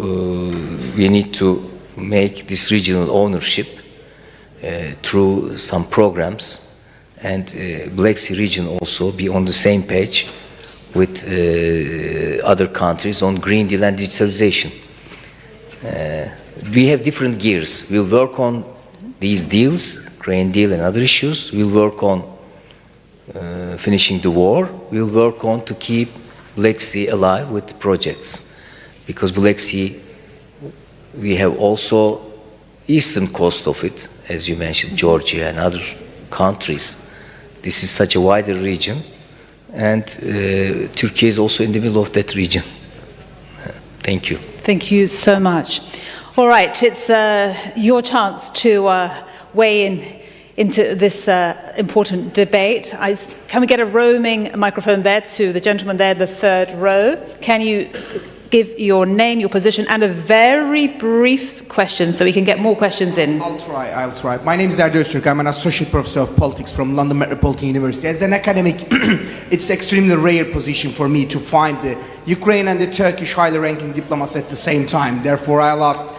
we need to make this regional ownership through some programs, and Black Sea region also be on the same page with other countries on Green Deal and digitalization. We have different gears. We'll work on these deals, Green Deal and other issues. We'll work on finishing the war. We'll work on to keep Black Sea alive with projects. Because Black Sea, we have also eastern coast of it, as you mentioned, Georgia and other countries. This is such a wider region, and Turkey is also in the middle of that region. Thank you. Thank you so much. All right, it's your chance to weigh into this important debate. Can we get a roaming microphone there to the gentleman there, the third row? Can you give your name, your position, and a very brief question so we can get more questions in. I'll try. My name is Erdal Öztürk. I'm an associate professor of politics from London Metropolitan University. As an academic, it's extremely rare position for me to find the Ukraine and the Turkish highly ranking diplomats at the same time. Therefore, I'll ask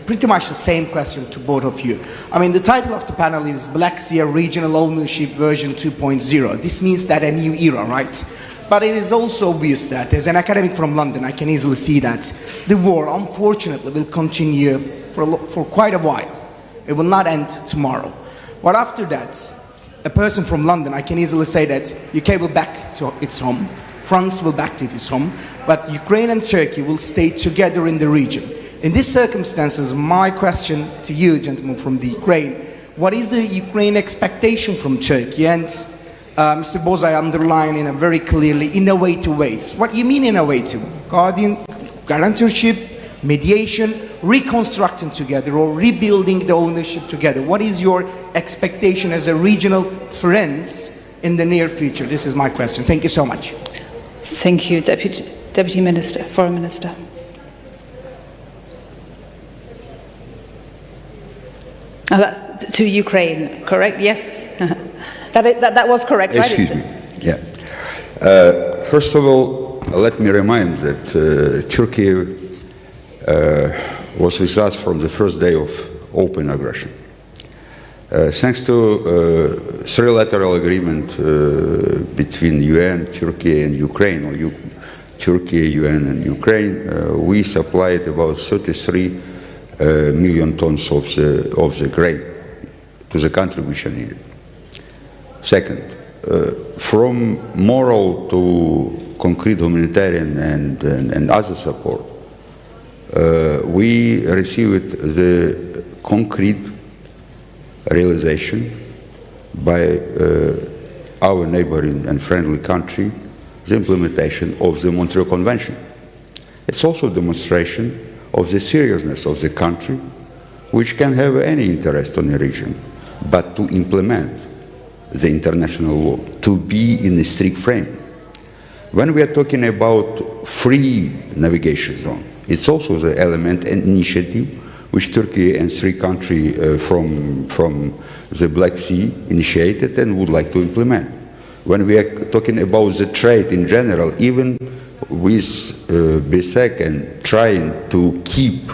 pretty much the same question to both of you. I mean, the title of the panel is Black Sea Regional Ownership version 2.0. This means that a new era, right? But it is also obvious that, as an academic from London, I can easily see that the war, unfortunately, will continue for quite a while. It will not end tomorrow. But after that, a person from London, I can easily say that UK will back to its home, France will back to its home, but Ukraine and Turkey will stay together in the region. In these circumstances, my question to you, gentlemen from the Ukraine, what is the Ukraine expectation from Turkey? And Mr. Bozay underlined in a very clearly innovative ways. What do you mean innovative? Guarantorship, mediation, reconstructing together or rebuilding the ownership together. What is your expectation as a regional friends in the near future? This is my question. Thank you so much. Thank you, Deputy Minister, Foreign Minister. Oh, that's to Ukraine, correct? Yes. That was correct, right? Excuse me. Yeah. First of all, let me remind that Turkey was with us from the first day of open aggression. Thanks to trilateral agreement between UN, Turkey, and Ukraine, or Turkey, UN, and Ukraine, we supplied about 33 million tons of the grain to the country which needed. Second, from moral to concrete humanitarian and other support, we received the concrete realization by our neighboring and friendly country, the implementation of the Montreal Convention. It's also a demonstration of the seriousness of the country, which can have any interest on the region, but to implement the international law, to be in a strict frame. When we are talking about free navigation zone, it's also the element and initiative which Turkey and three countries from the Black Sea initiated and would like to implement. When we are talking about the trade in general, even with BSEC and trying to keep,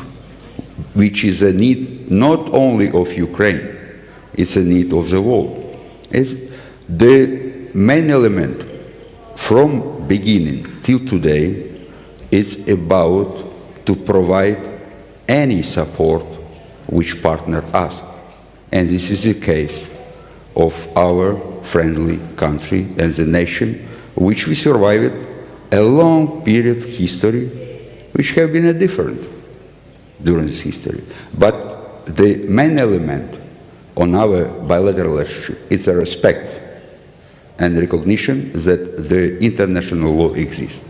which is a need not only of Ukraine, it's a need of the world. It's the main element from beginning till today, it's about to provide any support which partner us. And this is the case of our friendly country and the nation which we survived a long period of history which have been different during this history. But the main element on our bilateral relationship is a respect and recognition that the international law exists.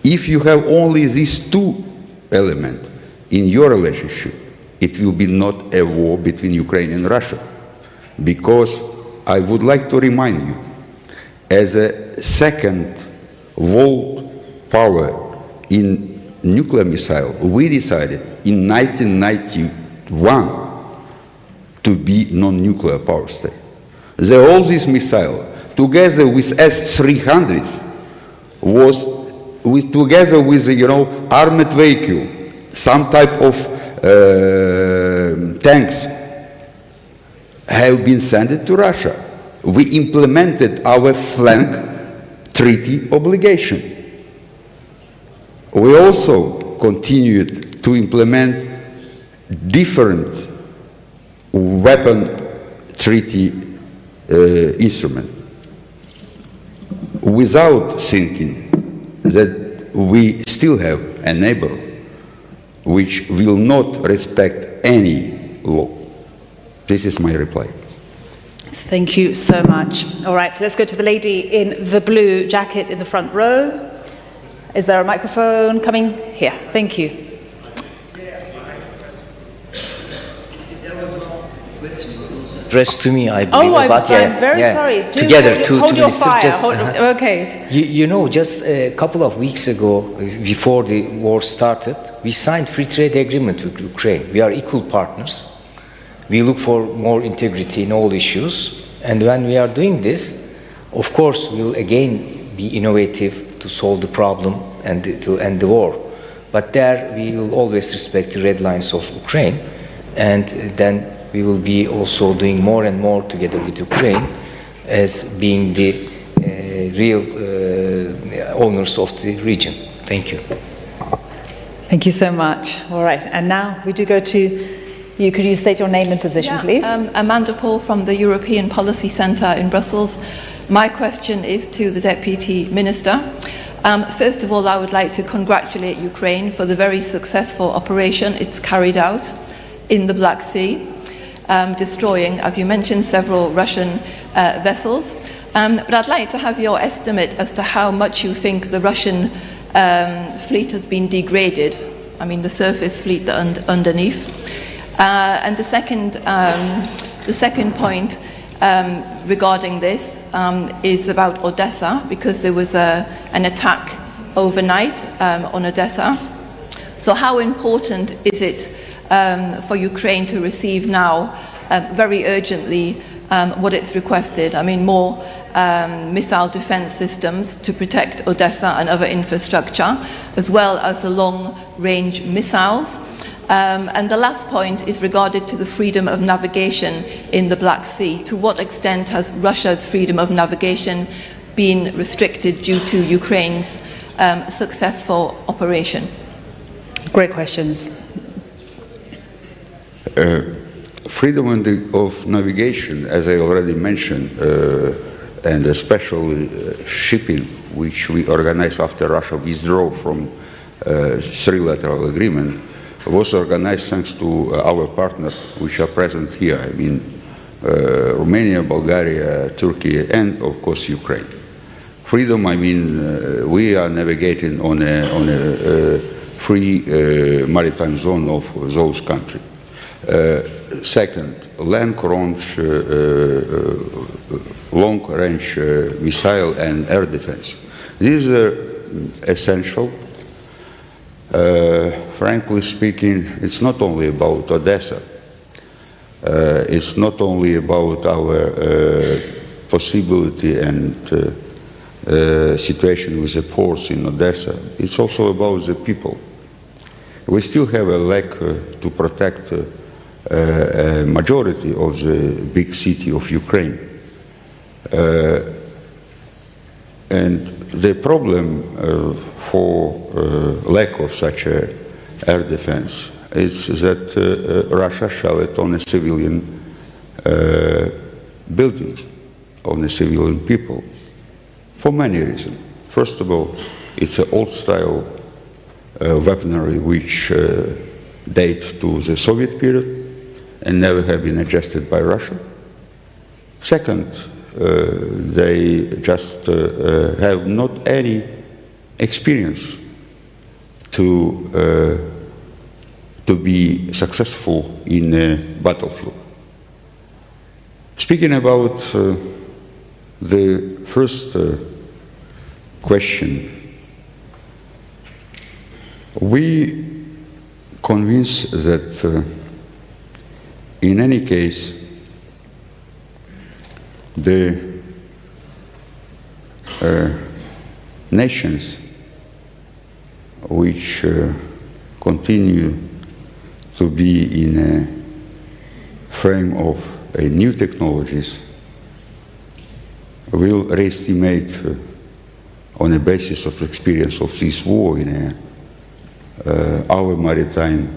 If you have only these two elements in your relationship, it will be not a war between Ukraine and Russia. Because I would like to remind you, as a second world power in nuclear missile, we decided in 1991 to be non-nuclear power state. All this missile, together with S-300, was together with armored vehicle, some type of tanks, have been sent to Russia. We implemented our flank treaty obligation. We also continued to implement different weapon treaty instrument without thinking that we still have a neighbor which will not respect any law. This is my reply. Thank you so much. All right, so let's go to the lady in the blue jacket in the front row. Is there a microphone coming? Here, thank you. There was no question, but also addressed to me, I believe. Oh, but I'm very sorry. Together, hold two your ministers. fire. Just, Okay. You know, just a couple of weeks ago, before the war started, we signed free trade agreement with Ukraine. We are equal partners. We look for more integrity in all issues. And when we are doing this, of course, we will again be innovative to solve the problem and to end the war. But there, we will always respect the red lines of Ukraine. And then we will be also doing more and more together with Ukraine as being the real owners of the region. Thank you. Thank you so much. All right, and now we do go to you. Could you state your name and position, please? Amanda Paul from the European Policy Centre in Brussels. My question is to the Deputy Minister. First of all, I would like to congratulate Ukraine for the very successful operation it's carried out in the Black Sea, destroying, as you mentioned, several Russian vessels. But I'd like to have your estimate as to how much you think the Russian fleet has been degraded. I mean, the surface fleet underneath. And the second point regarding this is about Odessa, because there was an attack overnight on Odessa. So how important is it for Ukraine to receive now, very urgently, what it's requested? I mean, more missile defense systems to protect Odessa and other infrastructure, as well as the long-range missiles. And the last point is regarded to the freedom of navigation in the Black Sea. To what extent has Russia's freedom of navigation been restricted due to Ukraine's successful operation? Great questions. Freedom of navigation, as I already mentioned, and especially shipping, which we organized after Russia withdrew from trilateral agreement, was organized thanks to our partners, which are present here. I mean, Romania, Bulgaria, Turkey, and of course Ukraine. Freedom, I mean, we are navigating on a free maritime zone of those countries. Second, long-range missile and air defense. These are essential. Frankly speaking, it's not only about Odessa. It's not only about our possibility and situation with the ports in Odessa. It's also about the people. We still have a lack to protect a majority of the big city of Ukraine. And the problem for lack of such a air defense is that Russia shell it on a civilian buildings, on a civilian people, for many reasons. First of all, it's an old-style weaponry which dates to the Soviet period and never have been adjusted by Russia. Second, they just have not any experience to be successful in a battlefield. Speaking about the first question, we convinced that in any case the nations which continue to be in a frame of new technologies will re-estimate on the basis of experience of this war in our maritime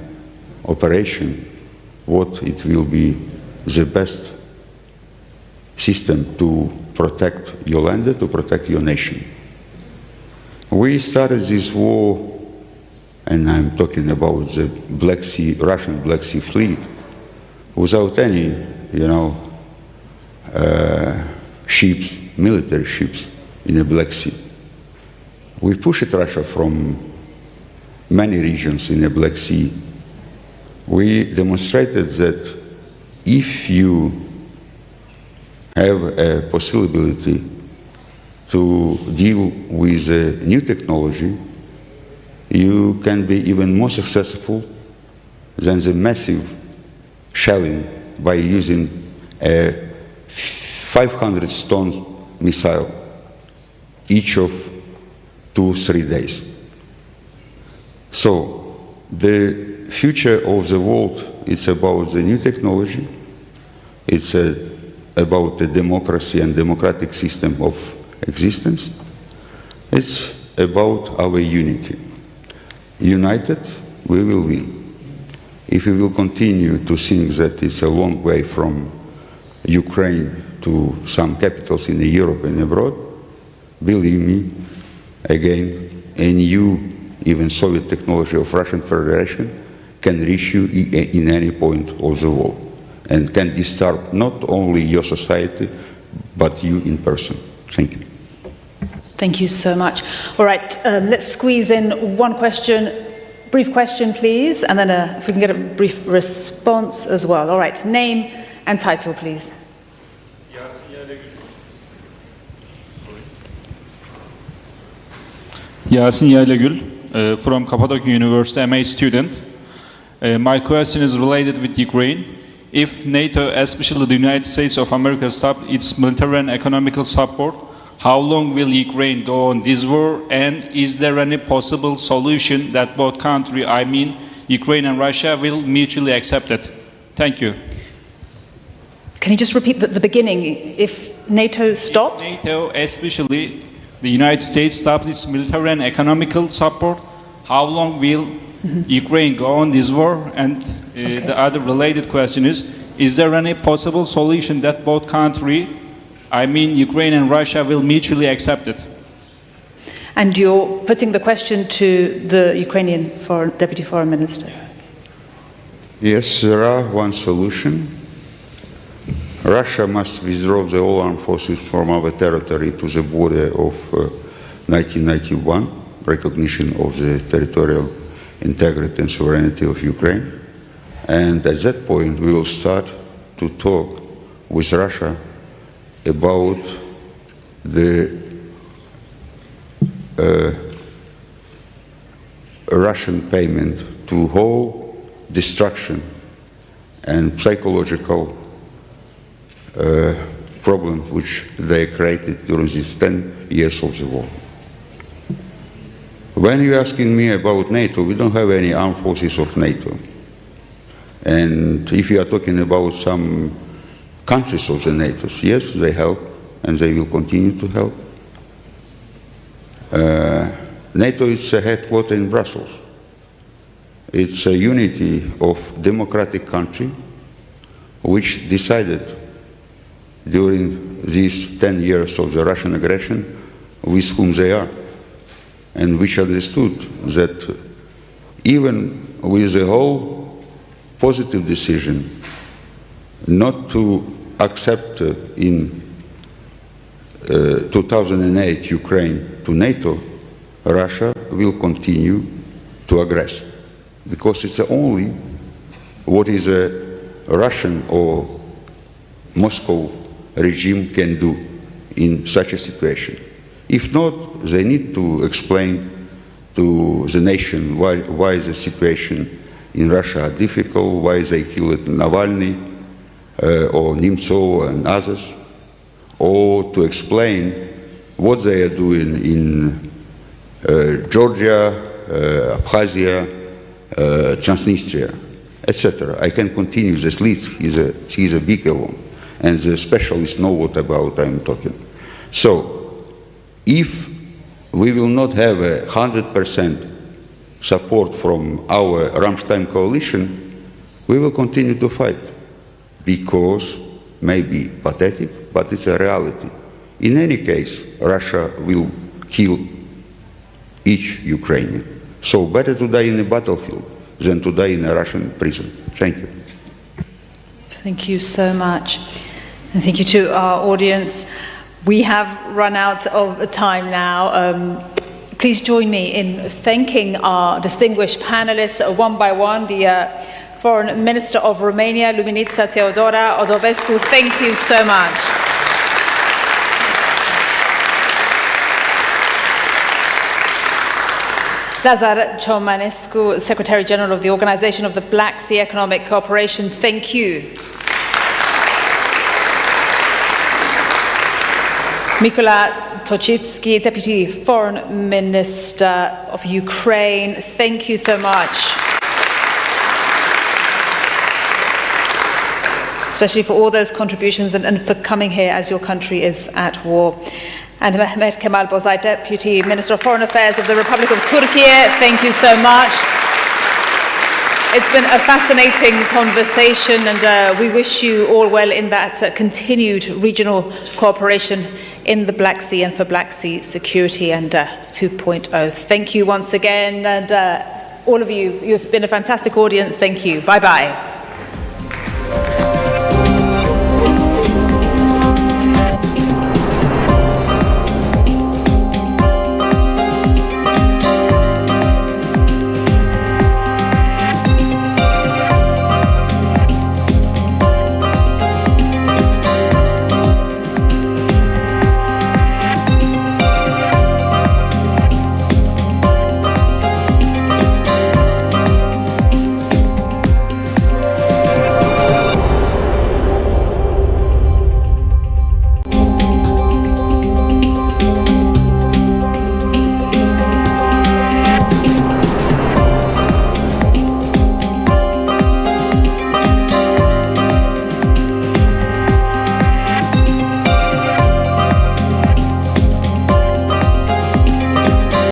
operation what it will be the best system to protect your land, to protect your nation. We started this war, and I'm talking about the Black Sea, Russian Black Sea fleet, without any, ships, military ships in the Black Sea. We pushed Russia from many regions in the Black Sea. We demonstrated that if you have a possibility to deal with new technology, you can be even more successful than the massive shelling by using a 500-ton missile each of 2-3 days. So the future of the world, it's about the new technology, it's about the democracy and democratic system of existence, it's about our unity. United, we will win. If we will continue to think that it's a long way from Ukraine to some capitals in Europe and abroad, believe me, again, a new, even Soviet technology of Russian Federation can reach you in any point of the world and can disturb not only your society, but you in person. Thank you. Thank you so much. All right, let's squeeze in one question. Brief question, please, and then if we can get a brief response as well. All right, name and title, please. Yasin Yaylegül, from Cappadocia University, MA student. My question is related with Ukraine. If NATO, especially the United States of America, stop its military and economical support, how long will Ukraine go on this war, and is there any possible solution that both countries, I mean Ukraine and Russia, will mutually accept it? Thank you. Can you just repeat the beginning? If NATO stops? If NATO, especially the United States, stops its military and economical support, how long will Ukraine go on this war? And the other related question is there any possible solution that both countries, I mean Ukraine and Russia, will mutually accept it? And you're putting the question to the Ukrainian Deputy Foreign Minister. Yes, there are one solution. Russia must withdraw the all armed forces from our territory to the border of 1991, recognition of the territorial integrity and sovereignty of Ukraine. And at that point, we will start to talk with Russia about the Russian payment to whole destruction and psychological problems which they created during these 10 years of the war. When you're asking me about NATO, we don't have any armed forces of NATO. And if you are talking about some countries of the NATO, yes, they help, and they will continue to help. NATO is a headquarters in Brussels. It's a unity of democratic country which decided during these 10 years of the Russian aggression with whom they are, and which understood that even with the whole positive decision not to accept in 2008 Ukraine to NATO, Russia will continue to aggress, because it's only what is a Russian or Moscow regime can do in such a situation. If not, they need to explain to the nation why the situation in Russia is difficult, why they killed Navalny or Nemtsov and others, or to explain what they are doing in Georgia, Abkhazia, Transnistria, etc. I can continue. This list is a big one, and the specialists know what about I'm talking. So, if we will not have 100% support from our Rammstein coalition, we will continue to fight, because maybe pathetic, but it's a reality. In any case, Russia will kill each Ukrainian. So better to die in a battlefield than to die in a Russian prison. Thank you. Thank you so much. And thank you to our audience. We have run out of time now. Please join me in thanking our distinguished panelists one by one. The Foreign Minister of Romania, Luminița Teodora Odovescu, thank you so much. Lazar Ciomanescu, Secretary General of the Organization of the Black Sea Economic Cooperation, thank you. Mykola Tochitsky, Deputy Foreign Minister of Ukraine, thank you so much. Especially for all those contributions and for coming here as your country is at war. And Mehmet Kemal Bozay, Deputy Minister of Foreign Affairs of the Republic of Turkey, thank you so much. It's been a fascinating conversation, and we wish you all well in that continued regional cooperation in the Black Sea and for Black Sea security and 2.0. Thank you once again, and all of you, you've been a fantastic audience. Thank you. Bye-bye.